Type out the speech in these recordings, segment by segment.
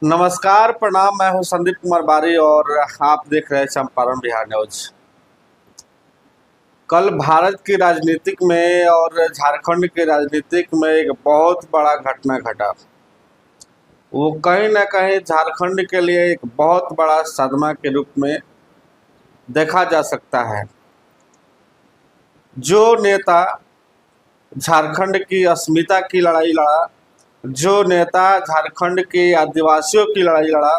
नमस्कार, प्रणाम। मैं हूं संदीप कुमार बारी और आप देख रहे हैं चंपारण बिहार न्यूज। कल भारत की राजनीतिक में और झारखंड के राजनीतिक में एक बहुत बड़ा घटना घटा। वो कहीं ना कहीं झारखंड के लिए एक बहुत बड़ा सदमा के रूप में देखा जा सकता है। जो नेता झारखंड की अस्मिता की लड़ाई लड़ा, जो नेता झारखंड के आदिवासियों की लड़ाई लड़ा,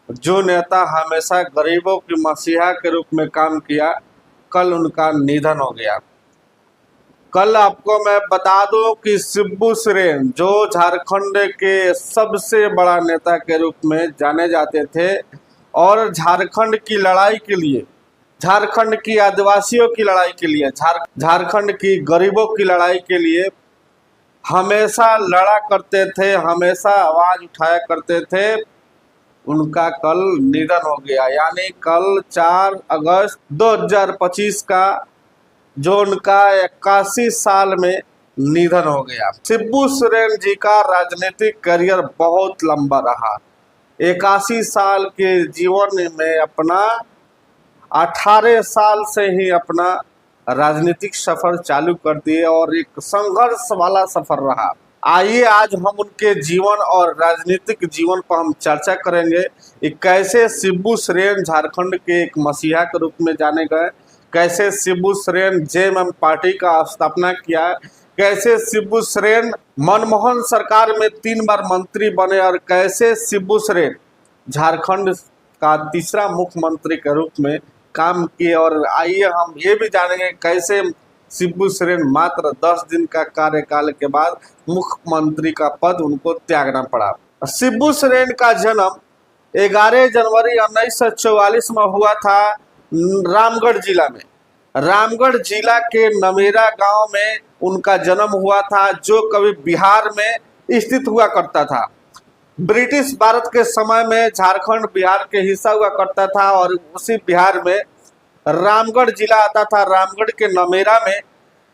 जो नेता हमेशा गरीबों की मसीहा के रूप में काम किया, कल उनका निधन हो गया। कल आपको मैं बता दूं कि शिबू सोरेन जो झारखंड के सबसे बड़ा नेता के रूप में जाने जाते थे और झारखंड की लड़ाई के लिए, झारखंड की आदिवासियों की लड़ाई के लिए, झारखंड की गरीबों की लड़ाई के लिए हमेशा लड़ा करते थे, हमेशा आवाज उठाया करते थे, उनका कल निधन हो गया। यानी कल 4 अगस्त 2025 का जो उनका 81 साल में निधन हो गया। शिबू सोरेन जी का राजनीतिक करियर बहुत लंबा रहा। 81 साल के जीवन में अपना 18 साल से ही अपना राजनीतिक सफर चालू कर दिए और एक संघर्ष वाला सफर रहा। आइए आज हम उनके जीवन और राजनीतिक जीवन पर हम चर्चा करेंगे कि कैसे शिबू सोरेन झारखंड के एक मसीहा के रूप में जाने गए, कैसे शिबू सोरेन जेएमएम पार्टी का स्थापना किया, कैसे शिबू सोरेन मनमोहन सरकार में 3 बार मंत्री बने और कैसे शिबू सोरेन झारखंड का तीसरा मुख्यमंत्री के रूप में काम किए। और आइए हम ये भी जानेंगे कैसे शिबू सोरेन मात्र 10 दिन का कार्यकाल के बाद मुख्यमंत्री का पद उनको त्यागना पड़ा। शिबू सोरेन का जन्म 11 जनवरी 1944 में हुआ था रामगढ़ जिला में। रामगढ़ जिला के नमेरा गांव में उनका जन्म हुआ था, जो कभी बिहार में स्थित हुआ करता था। ब्रिटिश भारत के समय में झारखंड बिहार के हिस्सा हुआ करता था और उसी बिहार में रामगढ़ जिला आता था। रामगढ़ के नमेरा में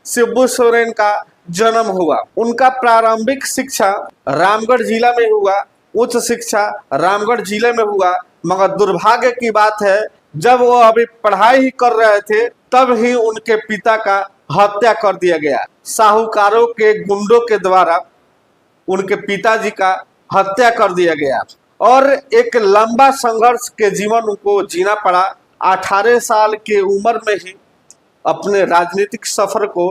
शिबू सोरेन का जन्म हुआ। उनका प्रारंभिक शिक्षा रामगढ़ जिला में हुआ, उच्च शिक्षा रामगढ़ जिले में हुआ। मगर दुर्भाग्य की बात है, जब वो अभी पढ़ाई ही कर रहे थे तब ही उनके पिता का हत्या कर दिया गया। साहूकारों के गुंडों के द्वारा उनके पिताजी का हत्या कर दिया गया और एक लंबा संघर्ष के जीवन उनको जीना पड़ा। 18 साल की उम्र में ही अपने राजनीतिक सफर को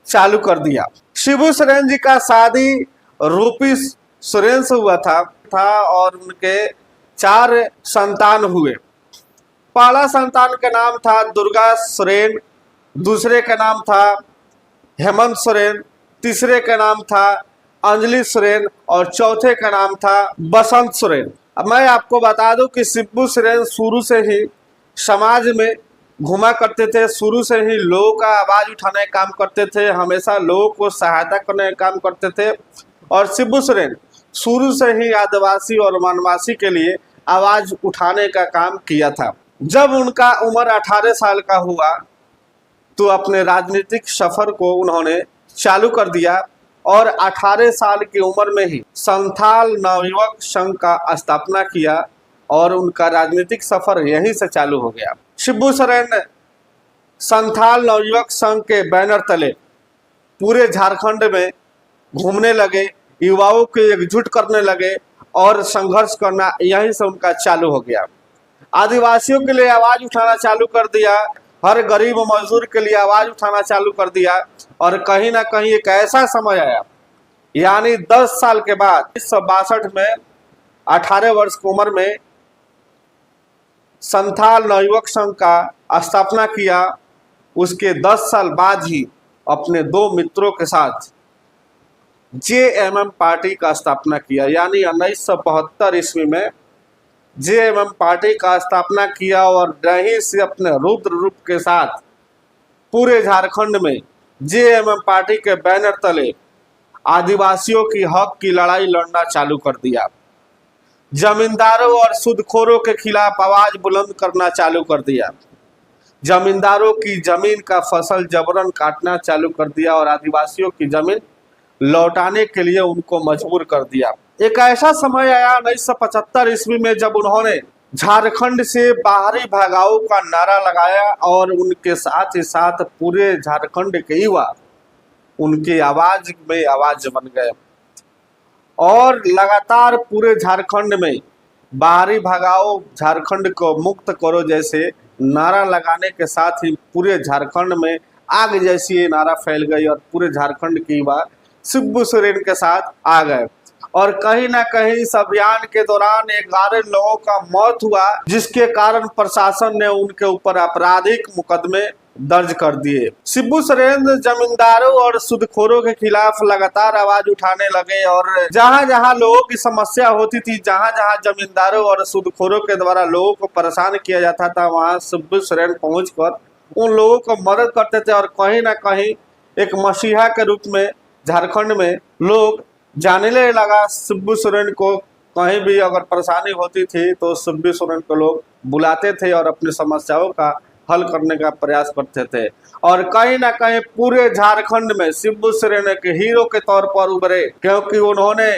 चालू कर दिया। शिबू सोरेन जी का शादी रूपी सोरेन से हुआ था और उनके 4 संतान हुए। पहला संतान का नाम था दुर्गा सोरेन, दूसरे का नाम था हेमंत सोरेन, तीसरे का नाम था अंजलि सोरेन और चौथे का नाम था बसंत सोरेन। अब मैं आपको बता दूं कि शिबू सोरेन शुरू से ही समाज में घुमा करते थे, शुरू से ही लोगों का आवाज उठाने का काम करते थे, हमेशा लोगों को सहायता करने का काम करते थे। और शिबू सोरेन शुरू से ही आदिवासी और वनवासी के लिए आवाज उठाने का काम किया था। जब उनका उम्र 18 साल का हुआ तो अपने राजनीतिक सफर को उन्होंने चालू कर दिया और 18 साल की उम्र में ही संथाल नवयुवक संघ का स्थापना किया और उनका राजनीतिक सफर यहीं से चालू हो गया। शिबू सोरेन संथाल नवयुवक संघ के बैनर तले पूरे झारखंड में घूमने लगे, युवाओं को एकजुट करने लगे और संघर्ष करना यहीं से उनका चालू हो गया। आदिवासियों के लिए आवाज उठाना चालू कर दिया, हर गरीब मजदूर के लिए आवाज उठाना चालू कर दिया। और कहीं ना कहीं एक ऐसा समय आया, यानी 10 साल के बाद 1962 में 18 वर्ष की उम्र में संथाल नवयुवक संघ का स्थापना किया। उसके 10 साल बाद ही अपने 2 मित्रों के साथ जेएमएम पार्टी का स्थापना किया। यानी 1972 ईस्वी में जेएमएम पार्टी का स्थापना किया और यहीं से अपने रुद्र रूप के साथ पूरे झारखंड में जेएमएम पार्टी के बैनर तले आदिवासियों की हक की लड़ाई लड़ना चालू कर दिया। जमींदारों और सूदखोरों के खिलाफ आवाज बुलंद करना चालू कर दिया। जमींदारों की जमीन का फसल जबरन काटना चालू कर दिया और आदिवासियों की जमीन लौटाने के लिए उनको मजबूर कर दिया। एक ऐसा समय आया 1975 ईस्वी में जब उन्होंने झारखंड से बाहरी भगाओ का नारा लगाया और उनके साथ ही साथ पूरे झारखंड के युवा उनकी आवाज में आवाज बन गए और लगातार पूरे झारखंड में बाहरी भगाओ, झारखंड को मुक्त करो जैसे नारा लगाने के साथ ही पूरे झारखंड में आग जैसी ये नारा फैल गई और पूरे झारखंड की युवा शिबू सोरेन के साथ आ गए। और कहीं ना कहीं इस अभियान के दौरान 11 लोगों का मौत हुआ, जिसके कारण प्रशासन ने उनके ऊपर आपराधिक मुकदमे दर्ज कर दिए। शिबू सोरेन जमींदारों और सूदखोरों के खिलाफ लगातार आवाज उठाने लगे और जहां जहां लोगों की समस्या होती थी, जहां जहां जमींदारों और सूदखोरों के द्वारा लोगों को परेशान किया जाता था, वहां शिबू सोरेन पहुंचकर उन लोगों को मदद करते थे और कहीं ना कहीं एक मसीहा के रूप में झारखंड में लोग जानने लगा। शिबू सोरेन को कहीं भी अगर परेशानी होती थी तो शिबू सोरेन को लोग बुलाते थे और अपनी समस्याओं का हल करने का प्रयास करते थे और कहीं ना कहीं पूरे झारखंड में शिबू सोरेन एक हीरो के तौर पर उभरे, क्योंकि उन्होंने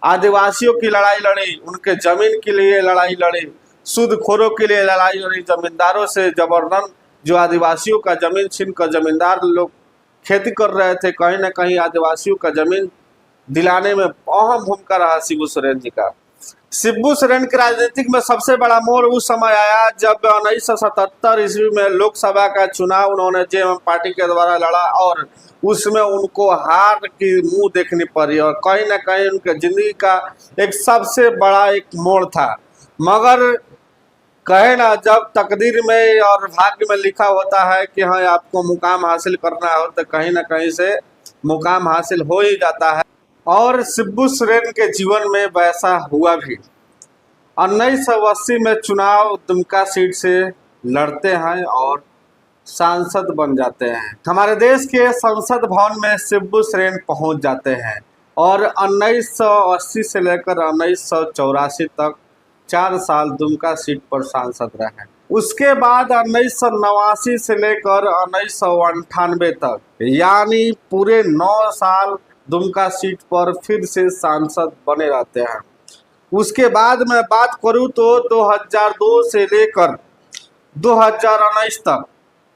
आदिवासियों की लड़ाई लड़ी, उनके जमीन के लिए लड़ाई लड़ी, सूदखोरों के लिए लड़ाई लड़ी, जमींदारों से जबरदस्त जो आदिवासियों का जमीन छीन कर जमींदार लोग खेती कर रहे थे, कहीं ना कहीं आदिवासियों का जमीन दिलाने में अहम भूमिका रहा शिबू सोरेन जी का। शिबू सोरेन के राजनीतिक में सबसे बड़ा मोड़ उस समय आया जब 1977 ईस्वी में लोकसभा का चुनाव उन्होंने जेएमएम पार्टी के द्वारा लड़ा और उसमें उनको हार की मुंह देखनी पड़ी और कहीं ना कहीं उनके जिंदगी का एक सबसे बड़ा एक मोड़ था। मगर कहे ना, जब तकदीर में और भाग्य में लिखा होता है कि हाँ आपको मुकाम हासिल करना हो तो कहीं ना कहीं से मुकाम हासिल हो ही जाता है और शिबू सोरेन के जीवन में वैसा हुआ भी। 1980 में चुनाव दुमका सीट से लड़ते हैं और सांसद बन जाते हैं। हमारे देश के संसद भवन में शिबू सोरेन पहुंच जाते हैं और 1980 से लेकर 1984 तक 4 साल दुमका सीट पर सांसद रहे। उसके बाद 1989 से लेकर 1998 तक यानी पूरे 9 साल दुमका सीट पर फिर से सांसद बने रहते हैं। उसके बाद मैं बात करूं तो 2002 से लेकर 2019 तक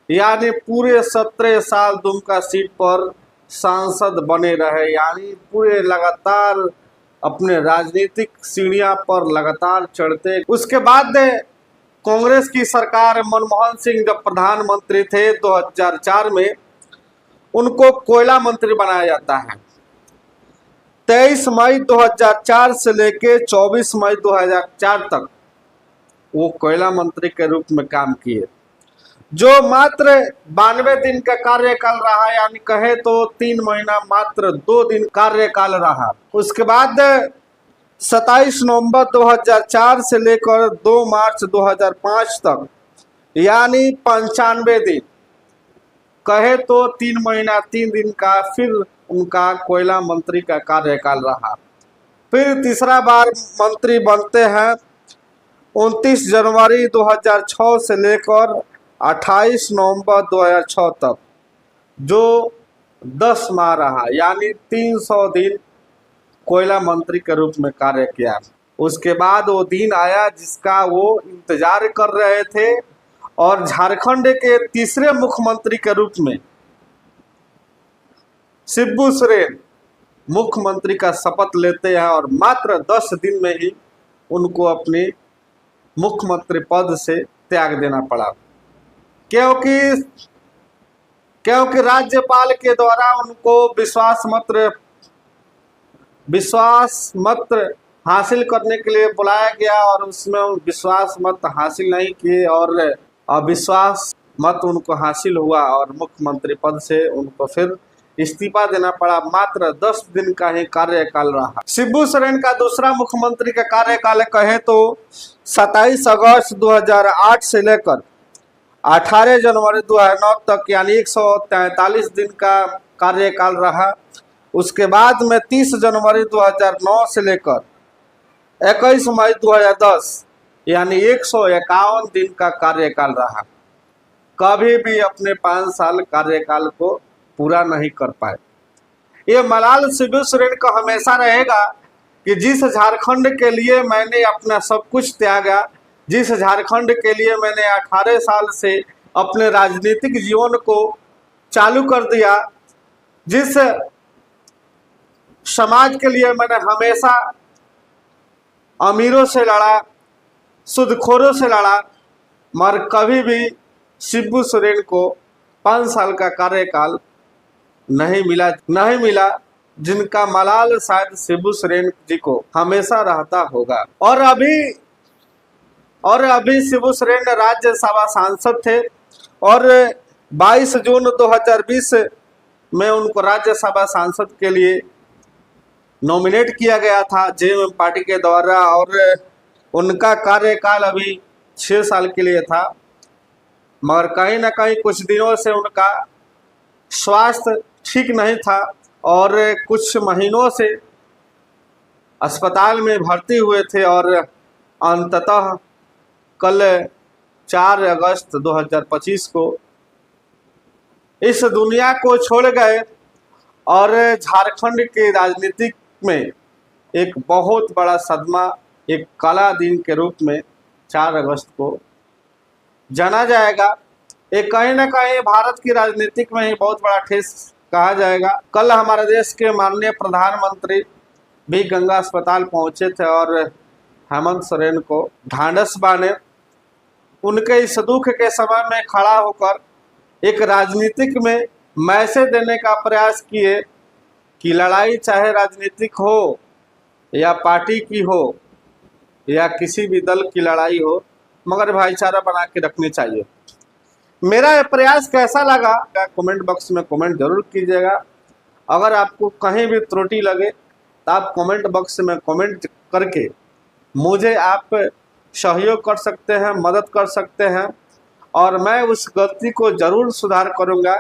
यानी पूरे 17 साल दुमका सीट पर सांसद बने रहे, यानी पूरे लगातार अपने राजनीतिक सीढ़ियां पर लगातार चढ़ते। उसके बाद कांग्रेस की सरकार मनमोहन सिंह जब प्रधानमंत्री थे 2004 में उनको कोयला मंत्री बनाया जाता है। 23 मई 2004 से लेके 24 मई 2004 तक वो कोयला मंत्री के रूप में काम किए, जो मात्र 92 दिन का कार्यकाल रहा, यानी कहे तो 3 महीना मात्र 2 दिन कार्यकाल रहा। उसके बाद 27 नवंबर 2004 से लेकर 2 मार्च 2005 तक यानी 95 दिन, कहे तो 3 महीना 3 दिन का फिर उनका कोयला मंत्री का कार्यकाल रहा। फिर तीसरा बार मंत्री बनते हैं 29 जनवरी 2006 से लेकर 28 नवंबर 2006 तक, जो 10 माह रहा, यानी 300 दिन कोयला मंत्री के रूप में कार्य किया। उसके बाद वो दिन आया जिसका वो इंतजार कर रहे थे और झारखंड के तीसरे मुख्यमंत्री के रूप में शिबू सोरेन मुख्यमंत्री का शपथ लेते हैं और मात्र 10 दिन में ही उनको अपनी मुख्यमंत्री पद से त्याग देना पड़ा, क्योंकि राज्यपाल के द्वारा उनको विश्वास मत हासिल करने के लिए बुलाया गया और उसमें विश्वास मत हासिल नहीं किए और अविश्वास मत उनको हासिल हुआ और मुख्यमंत्री पद से उनको फिर इस्तीफा देना पड़ा। मात्र 10 दिन का ही कार्यकाल रहा। शिबू सोरेन का दूसरा मुख्यमंत्री का कार्यकाल कहे तो 27 अगस्त 2008 से लेकर 18 जनवरी 2009 तक यानी 143 दिन का कार्यकाल रहा। उसके बाद में 30 जनवरी 2009 से लेकर 21 मई 2010 यानी 151 दिन का कार्यकाल रहा। कभी भी अपने 5 साल कार्यकाल को पूरा नहीं कर पाए। ये मलाल शिबू सोरेन का हमेशा रहेगा कि जिस झारखंड के लिए मैंने अपना सब कुछ त्यागा, जिस झारखंड के लिए मैंने 18 साल से अपने राजनीतिक जीवन को चालू कर दिया, जिस समाज के लिए मैंने हमेशा अमीरों से लड़ा, सूदखोरों से लड़ा, मगर कभी भी शिबू सोरेन को 5 साल का कार्यकाल नहीं मिला जिनका मलाल शायद शिबू सोरेन जी को हमेशा रहता होगा। और अभी शिबू सोरेन राज्यसभा सांसद थे और 22 जून 2020 में उनको राज्यसभा सांसद के लिए नॉमिनेट किया गया था जेएमएम पार्टी के द्वारा, और उनका कार्यकाल अभी 6 साल के लिए था। मगर कहीं ना कहीं कुछ दिनों से उनका स्वास्थ्य ठीक नहीं था और कुछ महीनों से अस्पताल में भर्ती हुए थे और अंततः कल 4 अगस्त 2025 को इस दुनिया को छोड़ गए। और झारखंड के राजनीतिक में एक बहुत बड़ा सदमा, एक काला दिन के रूप में 4 अगस्त को जाना जाएगा। एक कहीं ना कहीं भारत की राजनीतिक में ही बहुत बड़ा ठेस कहा जाएगा। कल हमारे देश के माननीय प्रधानमंत्री भी गंगा अस्पताल पहुंचे थे और हेमंत सोरेन को ढांढस बांधे उनके इस दुख के समय में खड़ा होकर एक राजनीतिक में मैसेज देने का प्रयास किए कि लड़ाई चाहे राजनीतिक हो या पार्टी की हो या किसी भी दल की लड़ाई हो, मगर भाईचारा बना के रखनी चाहिए। मेरा ये प्रयास कैसा लगा कमेंट बॉक्स में कमेंट जरूर कीजिएगा। अगर आपको कहीं भी त्रुटि लगे तो आप कमेंट बॉक्स में कमेंट करके मुझे आप सहयोग कर सकते हैं, मदद कर सकते हैं और मैं उस गलती को ज़रूर सुधार करूँगा।